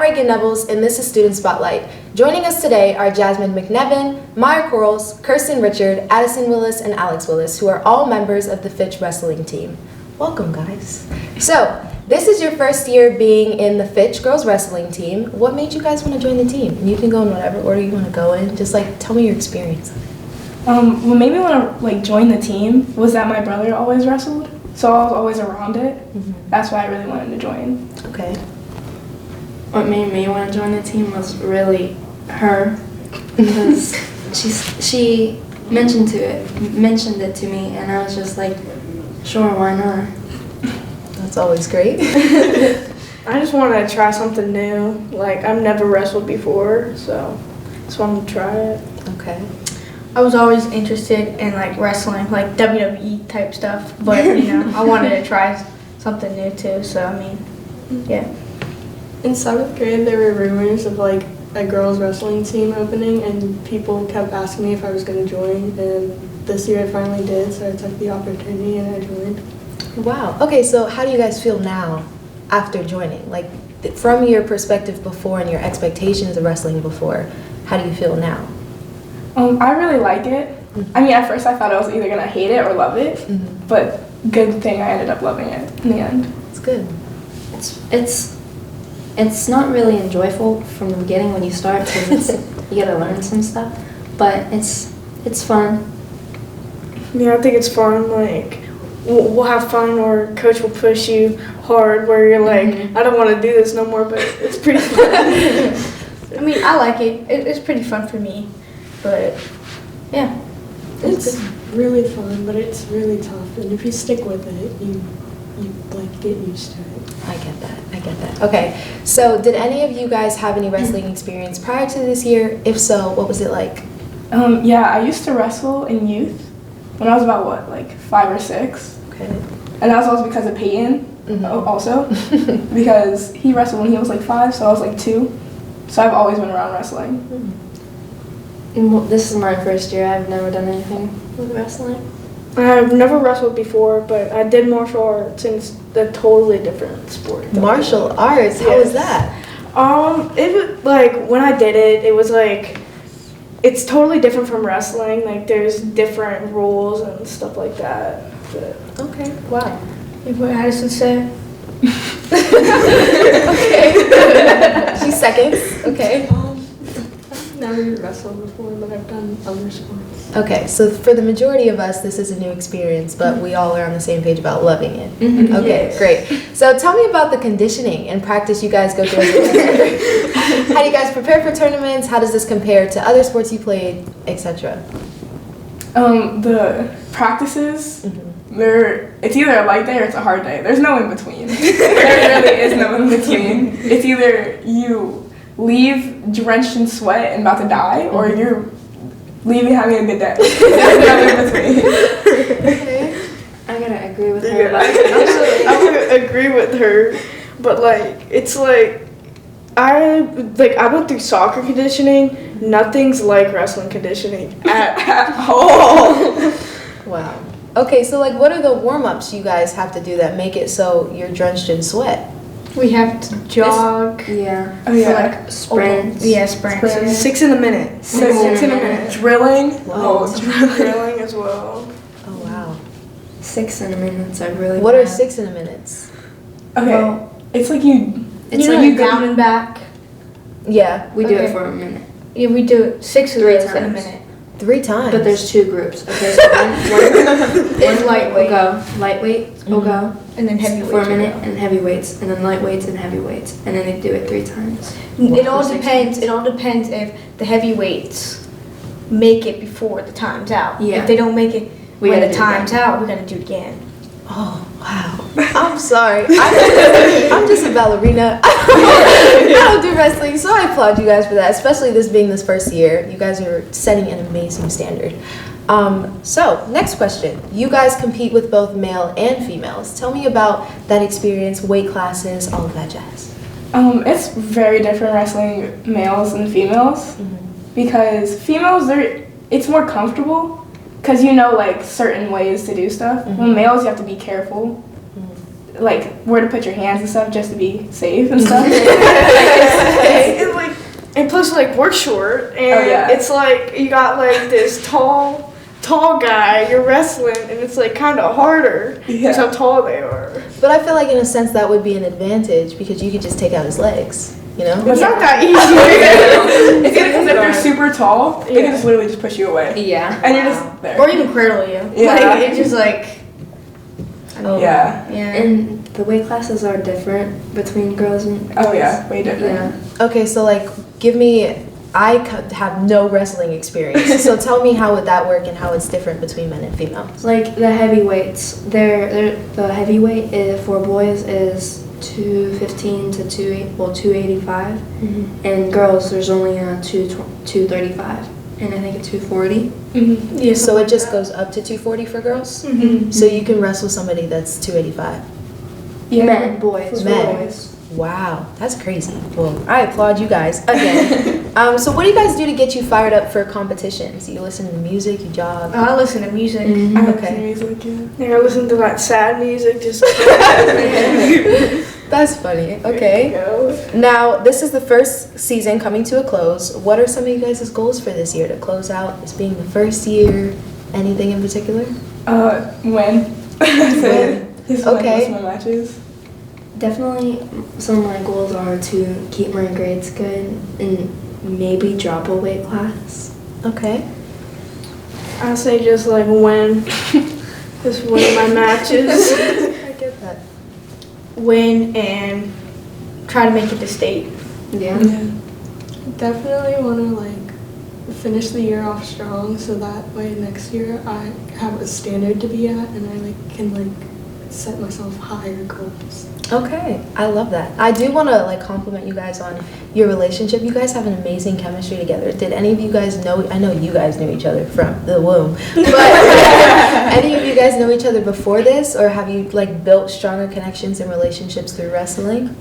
Reagan Nevels, and this is Student Spotlight. Joining us today are Jasmine McNevin, Maya Corals, Kirsten Richard, Addison Willis, and Alex Willis, who are all members of the Fitch wrestling team. Welcome, guys. So, this is your first year being in the Fitch girls wrestling team. What made you guys want to join the team? And you can go in whatever order you want to go in. Just tell me your experience. What made me want to join the team was that my brother always wrestled, so I was always around it. Mm-hmm. That's why I really wanted to join. Okay. What made me want to join the team was really her, because she mentioned it to me, and I was just like, sure, why not? That's always great. I just wanted to try something new. I've never wrestled before, so just wanted to try it. Okay. I was always interested in wrestling, WWE type stuff, but I wanted to try something new too. So yeah. In 7th grade, there were rumors of a girls wrestling team opening, and people kept asking me if I was going to join. And this year I finally did, so I took the opportunity and I joined. Wow. Okay, so how do you guys feel now after joining? From your perspective before and your expectations of wrestling before, how do you feel now? I really like it. Mm-hmm. At first I thought I was either going to hate it or love it, mm-hmm. but good thing I ended up loving it in the end. It's good. It's not really enjoyable from the beginning when you start, because you gotta learn some stuff, but it's fun. Yeah, I think it's fun. We'll have fun, or coach will push you hard where you're mm-hmm. I don't want to do this no more, but it's pretty fun. I like it. It's pretty fun for me, but yeah. It's really fun, but it's really tough, and if you stick with it, you get used to it. I get that. Okay, so did any of you guys have any wrestling experience prior to this year? If so, what was it like? Yeah, I used to wrestle in youth when I was about 5 or 6. Okay. And that was also because of Peyton, mm-hmm. also, because he wrestled when he was 5, so I was 2. So I've always been around wrestling. Mm-hmm. This is my first year. I've never done anything with wrestling. I've never wrestled before, but I did martial arts, and it's a totally different sport. Martial arts? How was that? It was when I did it, it was it's totally different from wrestling. There's different rules and stuff like that. But. Okay. Wow. What Addison said. Okay. She's seconds. Okay. I've never wrestled before, but I've done other sports. Okay, so for the majority of us, this is a new experience, but we all are on the same page about loving it. Mm-hmm. Okay, yes. Great. So tell me about the conditioning and practice you guys go through. How do you guys prepare for tournaments? How does this compare to other sports you played, etc.? The practices, it's either a light day or it's a hard day. There's no in between. There really is no in between. It's either you leave drenched in sweat and about to die, or you're leaving having a good day. There's no in between. Okay. I gotta agree with her. I'm gonna agree with her, but it's I went through soccer conditioning. Nothing's like wrestling conditioning at all. Wow. Okay, so what are the warm-ups you guys have to do that make it so you're drenched in sweat? We have to jog. Yeah. Oh yeah. Sprints. Sprints. 6 in a minute. 6 in a minute. Drilling. Wow. Drilling as well. Oh wow. 6 in a minute. I really. What are 6 in a minute? Okay. Well, it's you. It's you down and back. Yeah. We do it for a minute. Yeah, we do 6 of those in a minute. 3 times. But there's 2 groups. Okay, so one lightweight. will go. Lightweight will go. And then heavyweights. For a minute, and heavyweights, and then lightweights and heavyweights, and then they do it 3 times. It all depends. It all depends if the heavyweights make it before the time's out. Yeah. If they don't make it when the time's out, we're gonna do it again. Oh wow. I'm sorry. I'm just a ballerina. I don't do wrestling, so I applaud you guys for that. Especially this being this first year, you guys are setting an amazing standard. So, next question. You guys compete with both male and females. Tell me about that experience, weight classes, all of that jazz. It's very different wrestling males and females, because females, it's more comfortable because certain ways to do stuff. When males, you have to be careful. Where to put your hands and stuff just to be safe and stuff. And plus, like, we're short, and yeah. it's like you got like this tall guy. You're wrestling, and it's like kind of harder because how tall they are. But I feel like in a sense that would be an advantage because you could just take out his legs. You know? It's not that easy. It's because if they're super tall, they can just literally just push you away. Yeah. And you're just there. Or even cradle you. Yeah. Like, it's just like. Oh, Yeah. Yeah. And the weight classes are different between girls and Oh yeah, way different. Yeah. Okay, so like, have no wrestling experience. So tell me how would that work and how it's different between men and females. Like the heavyweights, the heavyweight for boys is 215 to 285, and girls there's only 235, and I think a 240. Yeah. So it just goes up to 240 for girls? So you can wrestle somebody that's 285. Yeah. Men, boys, Men. boys. Wow, that's crazy. Well, I applaud you guys again. So what do you guys do to get you fired up for competitions? You listen to music, you jog? I listen to music. I listen to Okay. music, yeah. Yeah, I listen to that sad music. Just. That's funny. Okay. Go. Now, this is the first season coming to a close. What are some of you guys' goals for this year to close out this being the first year? Anything in particular? Win. Just win Okay. most of my matches. Definitely, some of my goals are to keep my grades good and maybe drop a weight class. Okay. I say just like win. Just win my matches. I get that. Win and try to make it to state. Yeah. Definitely want to like finish the year off strong, so that way next year I have a standard to be at, and I like can like set myself higher goals. Okay, I love that. I do want to like compliment you guys on your relationship. You guys have an amazing chemistry together. Did any of you guys know? I know you guys knew each other from the womb, but any of you guys know each other before this, or have you like built stronger connections and relationships through wrestling?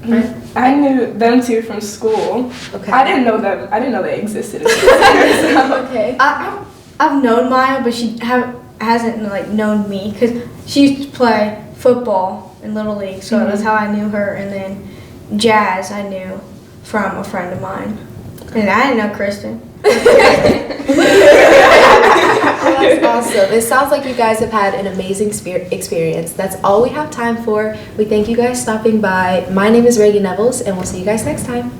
I knew them two from school. Okay. I didn't know them. I didn't know they existed. Okay. I've known Maya, but she hasn't like known me because she used to play football in Little League, so that's how I knew her. And then Jazz I knew from a friend of mine, and I didn't know Kristen. That's awesome. It sounds like you guys have had an amazing experience. That's all we have time for. We thank you guys stopping by. My name is Reagan Nevels, and we'll see you guys next time.